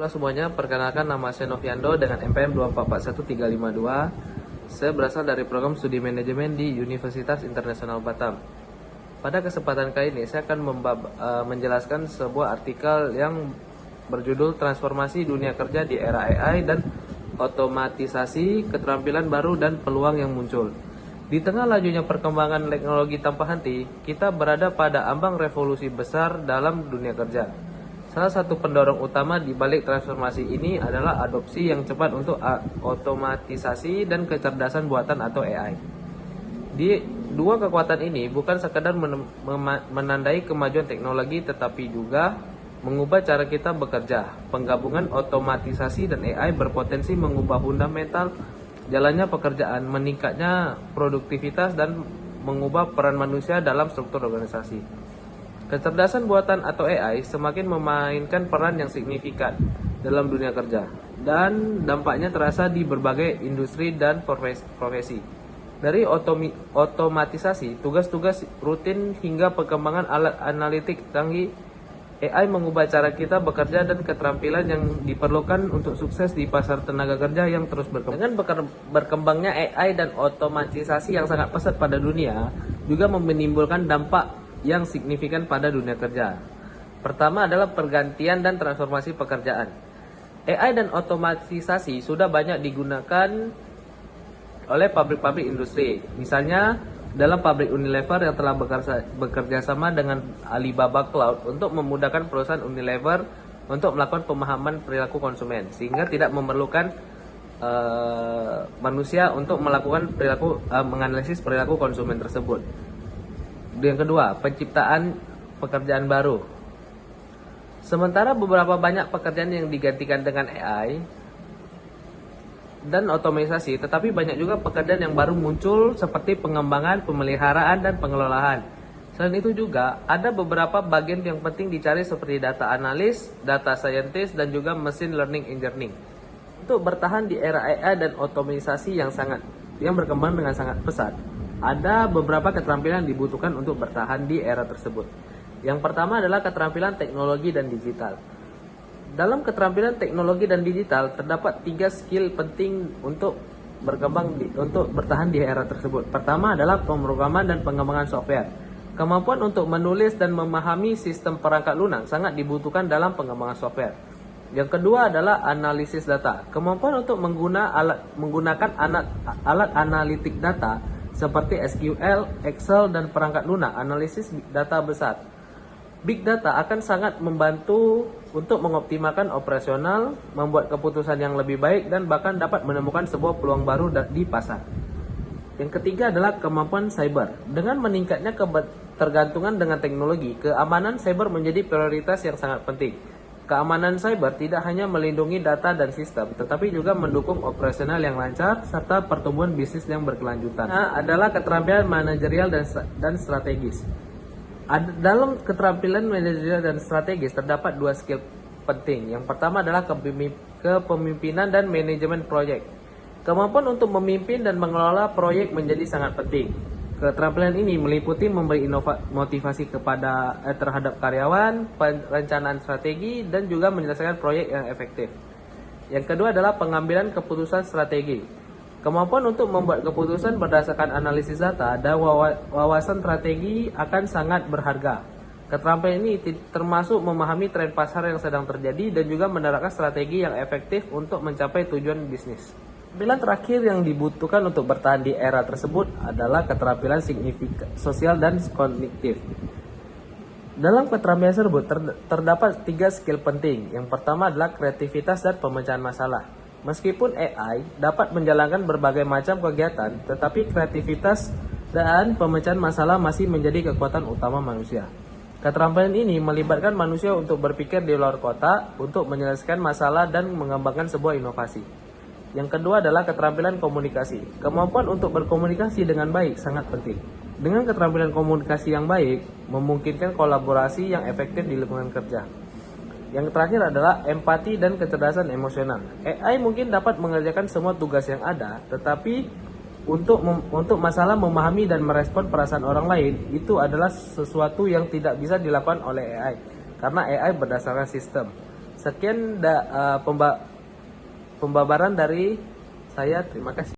Halo semuanya, perkenalkan nama saya Noviando dengan NPM 2441352. Saya berasal dari program studi manajemen di Universitas Internasional Batam. Pada kesempatan kali ini saya akan menjelaskan sebuah artikel yang berjudul Transformasi Dunia Kerja di Era AI dan Otomatisasi, Keterampilan Baru dan Peluang yang Muncul. Di tengah lajunya perkembangan teknologi tanpa henti, kita berada pada ambang revolusi besar dalam dunia kerja. Salah satu pendorong utama di balik transformasi ini adalah adopsi yang cepat untuk otomatisasi dan kecerdasan buatan atau AI. Di dua kekuatan ini bukan sekadar menandai kemajuan teknologi tetapi juga mengubah cara kita bekerja. Penggabungan otomatisasi dan AI berpotensi mengubah fundamental jalannya pekerjaan, meningkatnya produktivitas dan mengubah peran manusia dalam struktur organisasi. Kecerdasan buatan atau AI semakin memainkan peran yang signifikan dalam dunia kerja dan dampaknya terasa di berbagai industri dan profesi. Dari otomatisasi, tugas-tugas rutin hingga perkembangan alat analitik canggih, AI mengubah cara kita bekerja dan keterampilan yang diperlukan untuk sukses di pasar tenaga kerja yang terus berkembang. Dengan berkembangnya AI dan otomatisasi yang sangat pesat pada dunia, juga menimbulkan dampak yang signifikan pada dunia kerja. Pertama adalah pergantian dan transformasi pekerjaan. AI dan otomatisasi sudah banyak digunakan oleh pabrik-pabrik industri. Misalnya dalam pabrik Unilever yang telah bekerja sama dengan Alibaba Cloud untuk memudahkan perusahaan Unilever untuk melakukan pemahaman perilaku konsumen sehingga tidak memerlukan manusia untuk melakukan menganalisis perilaku konsumen tersebut. Yang kedua, penciptaan pekerjaan baru. Sementara beberapa banyak pekerjaan yang digantikan dengan AI dan otomatisasi, tetapi banyak juga pekerjaan yang baru muncul seperti pengembangan, pemeliharaan, dan pengelolaan. Selain itu juga, ada beberapa bagian yang penting dicari seperti data analis, data scientist, dan juga machine learning engineering. Untuk bertahan di era AI dan otomatisasi yang berkembang dengan sangat pesat, ada beberapa keterampilan yang dibutuhkan untuk bertahan di era tersebut. Yang pertama adalah keterampilan teknologi dan digital. Dalam keterampilan teknologi dan digital terdapat 3 skill penting untuk bertahan di era tersebut. Pertama adalah pemrograman dan pengembangan software. Kemampuan untuk menulis dan memahami sistem perangkat lunak sangat dibutuhkan dalam pengembangan software. Yang kedua adalah analisis data. Kemampuan untuk menggunakan alat analitik data seperti SQL, Excel, dan perangkat lunak, analisis data besar. Big data akan sangat membantu untuk mengoptimalkan operasional, membuat keputusan yang lebih baik, dan bahkan dapat menemukan sebuah peluang baru di pasar. Yang ketiga adalah kemampuan cyber. Dengan meningkatnya ketergantungan dengan teknologi, keamanan cyber menjadi prioritas yang sangat penting. Keamanan cyber tidak hanya melindungi data dan sistem, tetapi juga mendukung operasional yang lancar serta pertumbuhan bisnis yang berkelanjutan. Adalah keterampilan manajerial dan strategis. Dalam keterampilan manajerial dan strategis terdapat 2 skill penting. Yang pertama adalah kepemimpinan dan manajemen proyek. Kemampuan untuk memimpin dan mengelola proyek menjadi sangat penting. Keterampilan ini meliputi memberi motivasi terhadap karyawan, perencanaan strategi, dan juga menyelesaikan proyek yang efektif. Yang kedua adalah pengambilan keputusan strategi. Kemampuan untuk membuat keputusan berdasarkan analisis data dan wawasan strategi akan sangat berharga. Keterampilan ini termasuk memahami tren pasar yang sedang terjadi dan juga menerapkan strategi yang efektif untuk mencapai tujuan bisnis. Keterampilan terakhir yang dibutuhkan untuk bertahan di era tersebut adalah keterampilan sosial dan kognitif. Dalam keterampilan tersebut terdapat 3 skill penting. Yang pertama adalah kreativitas dan pemecahan masalah. Meskipun AI dapat menjalankan berbagai macam kegiatan, tetapi kreativitas dan pemecahan masalah masih menjadi kekuatan utama manusia. Keterampilan ini melibatkan manusia untuk berpikir di luar kotak, untuk menyelesaikan masalah dan mengembangkan sebuah inovasi. Yang kedua adalah keterampilan komunikasi. Kemampuan untuk berkomunikasi dengan baik sangat penting. Dengan keterampilan komunikasi yang baik, memungkinkan kolaborasi yang efektif di lingkungan kerja. Yang terakhir adalah empati dan kecerdasan emosional. AI mungkin dapat mengerjakan semua tugas yang ada, tetapi untuk masalah memahami dan merespon perasaan orang lain, itu adalah sesuatu yang tidak bisa dilakukan oleh AI. Karena AI berdasarkan sistem. Sekian pembabaran dari saya. Terima kasih.